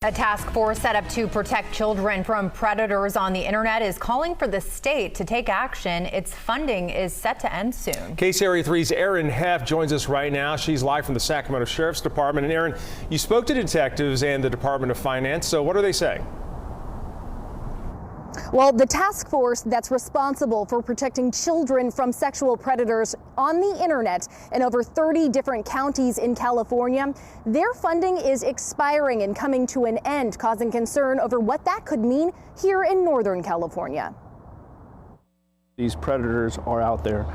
A task force set up to protect children from predators on the internet is calling for the state to take action. Its funding is set to end soon. KCRA 3's Erin Heff joins us right now. She's live from the Sacramento Sheriff's Department. And Erin, you spoke to detectives and the Department of Finance. So what are they saying? Well, the task force that's responsible for protecting children from sexual predators on the internet in over 30 different counties in California, their funding is expiring and coming to an end, causing concern over what that could mean here in Northern California. These predators are out there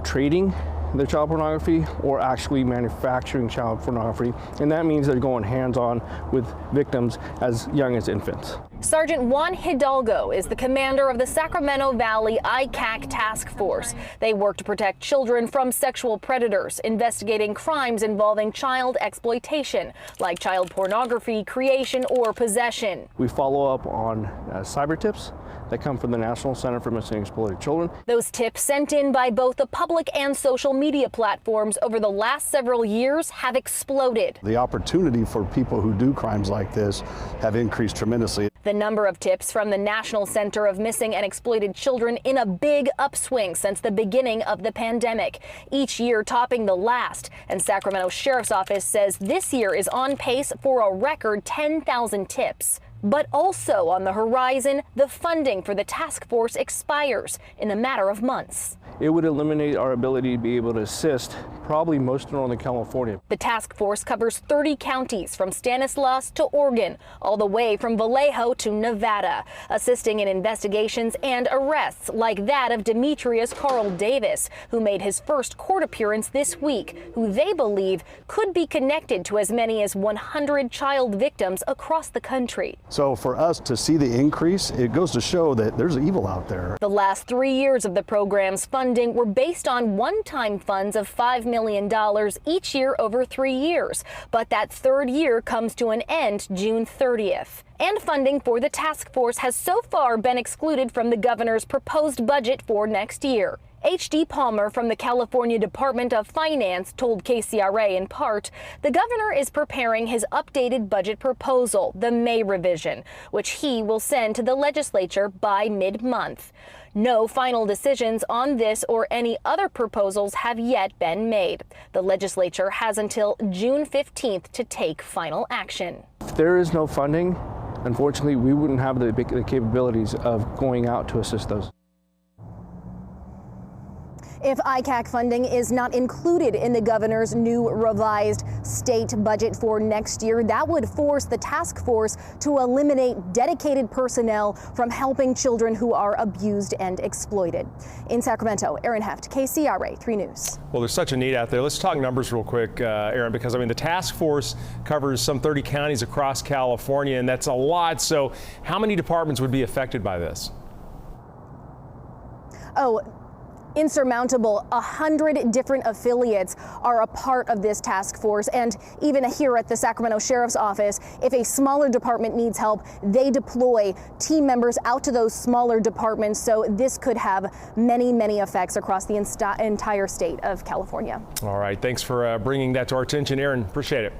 trading their child pornography or actually manufacturing child pornography, and that means they're going hands-on with victims as young as infants. Sergeant Juan Hidalgo is the commander of the Sacramento Valley ICAC Task Force. They work to protect children from sexual predators, investigating crimes involving child exploitation, like child pornography creation or possession. We follow up on cyber tips that come from the National Center for Missing and Exploited Children. Those tips sent in by both the public and social media platforms over the last several years have exploded. The opportunity for people who do crimes like this have increased tremendously. The number of tips from the National Center of Missing and Exploited Children in a big upswing since the beginning of the pandemic, each year topping the last. And Sacramento Sheriff's Office says this year is on pace for a record 10,000 tips. But also on the horizon, the funding for the task force expires in a matter of months. It would eliminate our ability to be able to assist probably most of Northern California. The task force covers 30 counties from Stanislaus to Oregon, all the way from Vallejo to Nevada, assisting in investigations and arrests like that of Demetrius Carl Davis, who made his first court appearance this week, who they believe could be connected to as many as 100 child victims across the country. So for us to see the increase, it goes to show that there's evil out there. The last 3 years of the program's funding were based on one-time funds of $5 million each year over 3 years. But that third year comes to an end June 30th. And funding for the task force has so far been excluded from the governor's proposed budget for next year. H.D. Palmer from the California Department of Finance told KCRA in part, the governor is preparing his updated budget proposal, the May revision, which he will send to the legislature by mid-month. No final decisions on this or any other proposals have yet been made. The legislature has until June 15th to take final action. If there is no funding, unfortunately, we wouldn't have the capabilities of going out to assist those. If ICAC funding is not included in the governor's new revised state budget for next year, that would force the task force to eliminate dedicated personnel from helping children who are abused and exploited. In Sacramento, Erin Heff, KCRA 3 News. Well, there's such a need out there. Let's talk numbers real quick, Erin, because I mean the task force covers some 30 counties across California, and that's a lot. So how many departments would be affected by this? Oh, insurmountable. 100 different affiliates are a part of this task force, and even here at the Sacramento Sheriff's Office, if a smaller department needs help, they deploy team members out to those smaller departments. So this could have many effects across the entire state of California. All right, thanks for bringing that to our attention, Erin. Appreciate it.